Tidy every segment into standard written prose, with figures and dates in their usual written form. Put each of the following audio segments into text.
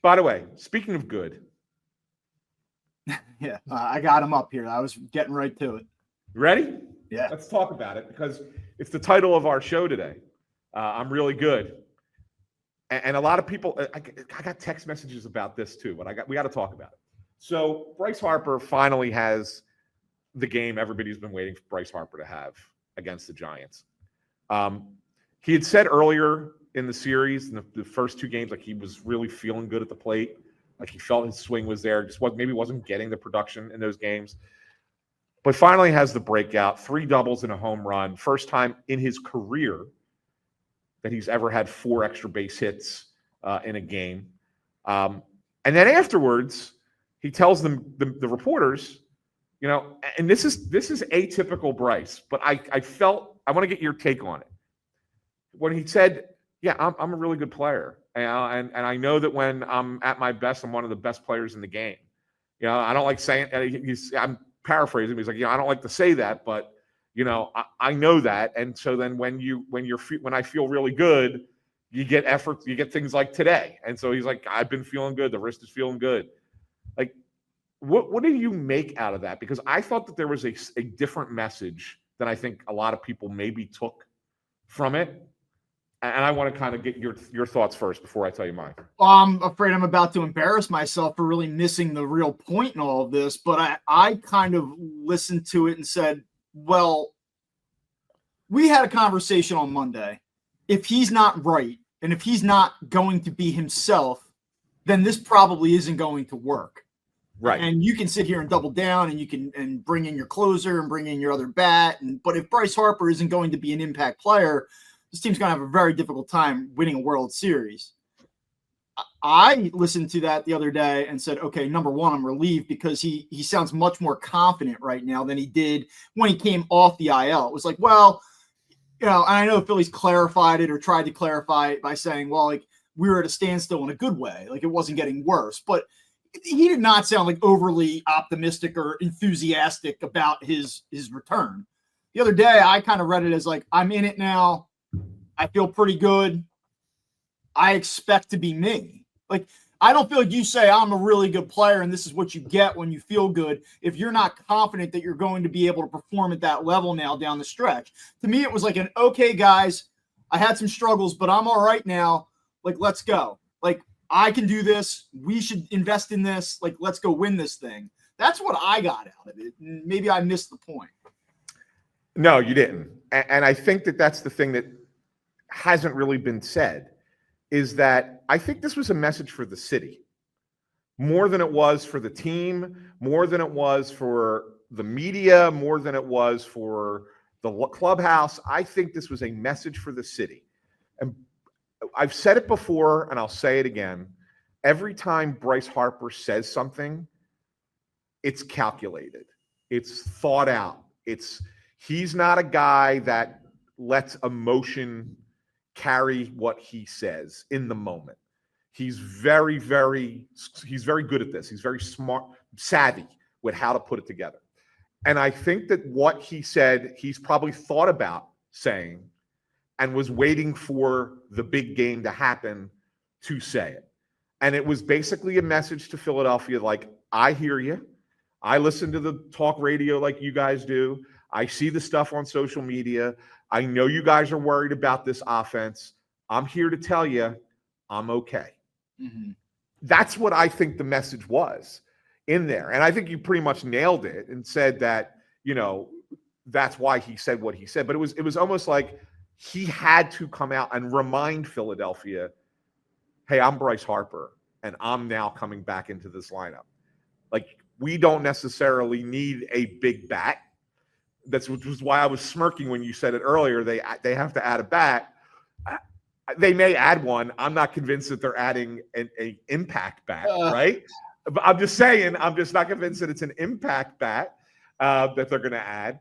By the way, speaking of good. Yeah, I got him up here. I was getting right to it. Ready? Yeah. Let's talk about it because it's the title of our show today. I'm really good. And a lot of people, I got text messages about this too, but we got to talk about it. So Bryce Harper finally has the game everybody's been waiting for Bryce Harper to have against the Giants. He had said earlier in the series, in the first two games, like he was really feeling good at the plate. Like he felt his swing was there, just maybe wasn't getting the production in those games. But finally has the breakout, 3 doubles and a home run. First time in his career that he's ever had 4 extra base hits in a game. And then afterwards, he tells them, the reporters, you know, and this is atypical Bryce, but I want to get your take on it. When he said, yeah, I'm a really good player. And I know that when I'm at my best, I'm one of the best players in the game. You know, I don't like saying, I'm paraphrasing. He's like, I don't like to say that, but you know, I know that. And so then when I feel really good, you get effort, you get things like today. And so he's like, I've been feeling good. The wrist is feeling good. Like, what do you make out of that? Because I thought that there was a different message than I think a lot of people maybe took from it. And I want to kind of get your thoughts first before I tell you mine. I'm afraid I'm about to embarrass myself for really missing the real point in all of this, but I kind of listened to it and said, well, we had a conversation on Monday. If he's not right, and if he's not going to be himself, then this probably isn't going to work. Right. And you can sit here and double down and you can bring in your closer and bring in your other bat. But if Bryce Harper isn't going to be an impact player, this team's going to have a very difficult time winning a World Series. I listened to that the other day and said, okay, number one, I'm relieved because he sounds much more confident right now than he did when he came off the IL. It was like, well, you know, and I know the Phillies clarified it or tried to clarify it by saying, well, like we were at a standstill in a good way. Like it wasn't getting worse, but he did not sound like overly optimistic or enthusiastic about his return. The other day, I kind of read it as like, I'm in it now. I feel pretty good. I expect to be me. Like, I don't feel like you say I'm a really good player and this is what you get when you feel good if you're not confident that you're going to be able to perform at that level now down the stretch. To me, it was like okay, guys, I had some struggles, but I'm all right now. Like, let's go. Like, I can do this. We should invest in this. Like, let's go win this thing. That's what I got out of it. Maybe I missed the point. No, you didn't. And I think that that's the thing that hasn't really been said, is that I think this was a message for the city more than it was for the team, more than it was for the media, more than it was for the clubhouse. I think this was a message for the city. And I've said it before and I'll say it again. Every time Bryce Harper says something, it's calculated. It's thought out. He's not a guy that lets emotion carry what he says in the moment. He's very, very good at this. He's very smart, savvy with how to put it together. And I think that what he said, he's probably thought about saying and was waiting for the big game to happen to say it. And it was basically a message to Philadelphia like, I hear you. I listen to the talk radio like you guys do. I see the stuff on social media. I know you guys are worried about this offense. I'm here to tell you I'm okay. Mm-hmm. That's what I think the message was in there. And I think you pretty much nailed it and said that, you know, that's why he said what he said. But it was almost like he had to come out and remind Philadelphia, hey, I'm Bryce Harper, and I'm now coming back into this lineup. Like, we don't necessarily need a big bat. Which was why I was smirking when you said it earlier. They have to add a bat. They may add one. I'm not convinced that they're adding an impact bat, right? But I'm just saying, I'm just not convinced that it's an impact bat that they're going to add,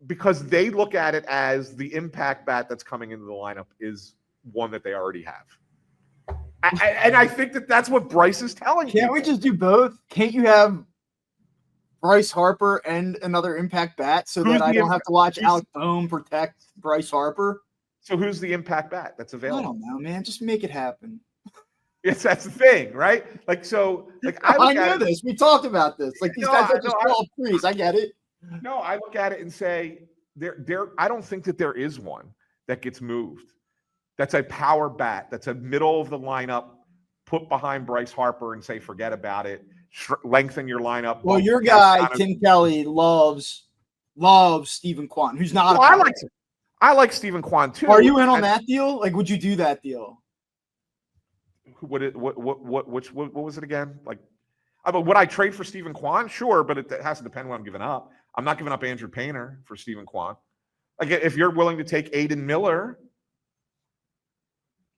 because they look at it as the impact bat that's coming into the lineup is one that they already have. And I think that that's what Bryce is telling you. Can't we just do both? Can't you have Bryce Harper and another impact bat so that I don't have to watch Alec Bohm protect Bryce Harper? So who's the impact bat that's available? I don't know, man. Just make it happen. Yes, that's the thing, right? Like, so, like I I look knew at it. this. We talked about this. Like these No, guys I, are just no, fall trees. I get it. no, I look at it and say I don't think that there is one that gets moved. That's a power bat. That's a middle of the lineup, put behind Bryce Harper and say, forget about it. Lengthen your lineup. Well, bump your guy Castellanos. Tim Kelly loves Stephen Kwan, who's not. Well, I like Stephen Kwan too. Are you in on that deal? Like, would you do that deal? What was it again? Like, would I trade for Stephen Kwan? Sure, but it has to depend what I'm giving up. I'm not giving up Andrew Painter for Stephen Kwan. Like, if you're willing to take Aiden Miller,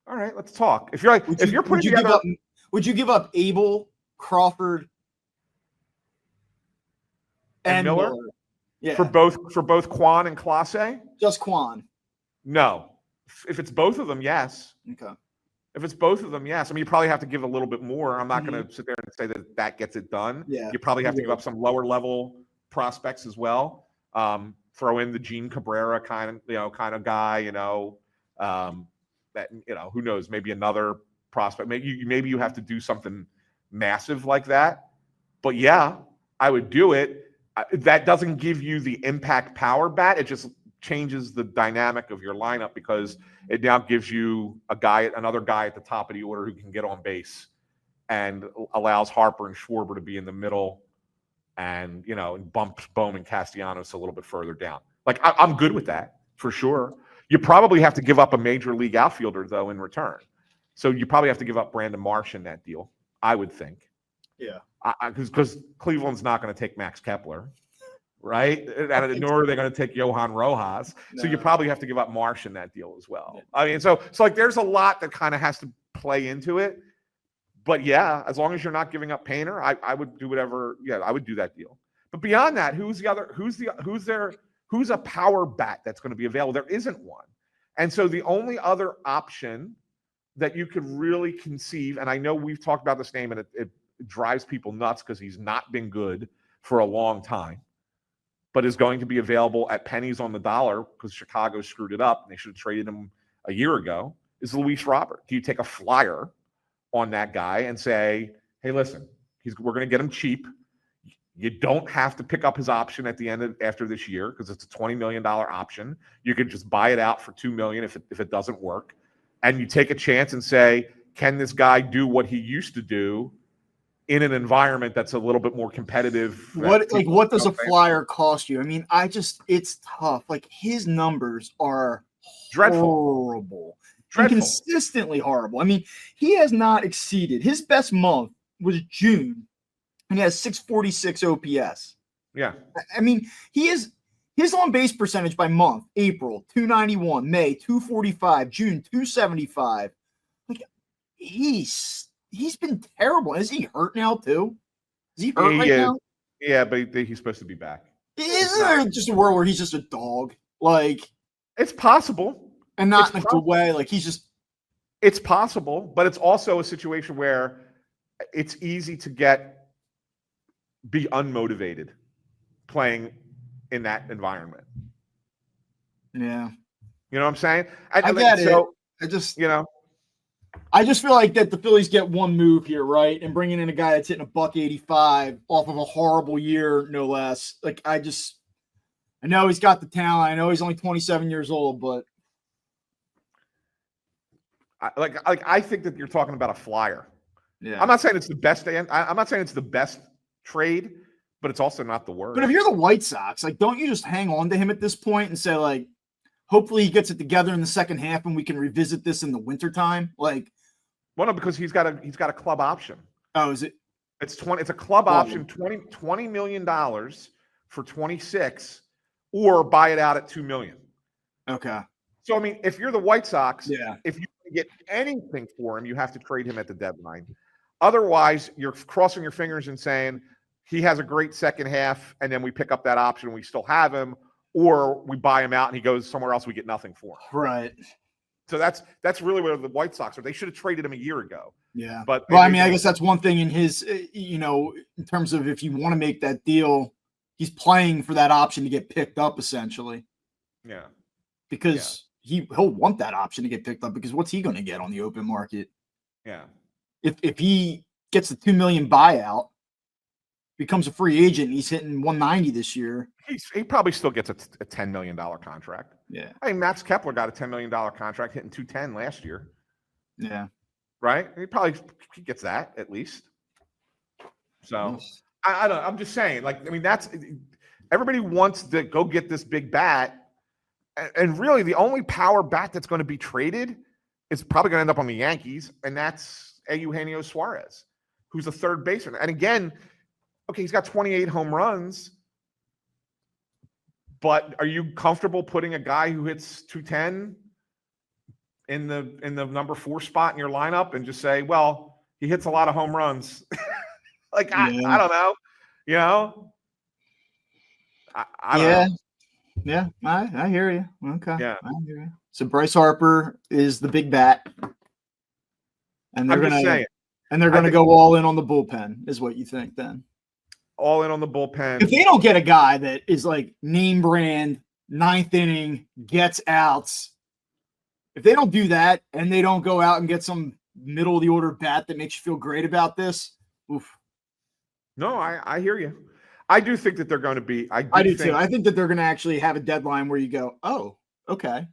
all right, let's talk. If you're like, if you're putting together, would you give up Abel, Crawford, and Miller? Yeah, for both Kwan and Clase? Just Kwan. No. If it's both of them, yes. Okay. If it's both of them, yes. I mean, you probably have to give a little bit more. I'm not going to sit there and say that gets it done. Yeah. You probably have to give up some lower level prospects as well. Throw in the Gene Cabrera kind of guy. That who knows? Maybe another prospect. Maybe you have to do something massive like that. But yeah, I would do it. That doesn't give you the impact power bat. It just changes the dynamic of your lineup because it now gives you another guy at the top of the order who can get on base and allows Harper and Schwarber to be in the middle and bumps Bowman Castellanos a little bit further down. Like, I'm good with that for sure. You probably have to give up a major league outfielder though in return. So you probably have to give up Brandon Marsh in that deal, I would think. Yeah. Because Cleveland's not going to take Max Kepler, right? Nor are they going to take Johan Rojas. No. So you probably have to give up Marsh in that deal as well. Yeah. I mean, so like there's a lot that kind of has to play into it. But yeah, as long as you're not giving up Painter, I would do whatever. Yeah, I would do that deal. But beyond that, who's a power bat that's going to be available? There isn't one. And so the only other option that you could really conceive, and I know we've talked about this name and it drives people nuts because he's not been good for a long time, but is going to be available at pennies on the dollar because Chicago screwed it up and they should have traded him a year ago, is Luis Robert. Do you take a flyer on that guy and say, hey, listen, we're going to get him cheap. You don't have to pick up his option at the end after this year because it's a $20 million option. You could just buy it out for $2 million if it doesn't work. And you take a chance and say, can this guy do what he used to do in an environment that's a little bit more competitive? What does a flyer cost you? I mean, it's tough. Like his numbers are horrible. Consistently horrible. I mean, he has not exceeded his best month was June, and he has 646 OPS. Yeah. I mean, his on base percentage by month: April 291, May 245, June 275. Like he's been terrible. Is he hurt now too? Is he hurt now? Yeah, but he's supposed to be back. Is there just a world where he's just a dog? Like it's possible. And not in a way, like he's just. It's possible, but it's also a situation where it's easy to be unmotivated playing in that environment. Yeah. You know what I'm saying? I get it. So, I just feel like that the Phillies get one move here, right? And bringing in a guy that's hitting $185 off of a horrible year, no less. Like, I know he's got the talent. I know he's only 27 years old, but. I think that you're talking about a flyer. Yeah. I'm not saying it's the best. I'm not saying it's the best trade, but it's also not the worst. But if you're the White Sox, like, don't you just hang on to him at this point and say, like, hopefully he gets it together in the second half and we can revisit this in the wintertime? Like, well, no, because he's got a club option. Oh, is it? It's a club option, $20 million for 26, or buy it out at $2 million. Okay. So I mean, if you're the White Sox, yeah, if you get anything for him, you have to trade him at the deadline. Otherwise, you're crossing your fingers and saying he has a great second half, and then we pick up that option and we still have him, or we buy him out and he goes somewhere else. We get nothing for him. Right. So that's really where the White Sox are. They should have traded him a year ago. Yeah. But well, I mean, I guess that's one thing in his, in terms of if you want to make that deal, he's playing for that option to get picked up essentially. Yeah. Because he'll want that option to get picked up because what's he going to get on the open market? Yeah. if he gets the $2 million buyout, becomes a free agent, he's hitting 190 this year. He probably still gets a $10 million contract. Yeah. I mean, Max Kepler got a $10 million contract, hitting 210 last year. Yeah. Right? He gets that at least. So Yes. I don't. I'm just saying. Like, I mean, that's everybody wants to go get this big bat, and really the only power bat that's going to be traded is probably going to end up on the Yankees, and that's Eugenio Suarez, who's a third baseman. And again, okay, he's got 28 home runs, but are you comfortable putting a guy who hits 210 in the number 4 spot in your lineup and just say, well, he hits a lot of home runs? Like, I don't know, you know? I don't know. Yeah, I hear you. Okay. Yeah. I hear you. So Bryce Harper is the big bat. And they're gonna go all in on the bullpen, is what you think then. All in on the bullpen. If they don't get a guy that is like name brand, 9th inning, gets outs, if they don't do that and they don't go out and get some middle of the order bat that makes you feel great about this, oof. No, I hear you. I do think that they're going to be. I do too. I think that they're going to actually have a deadline where you go, oh, okay.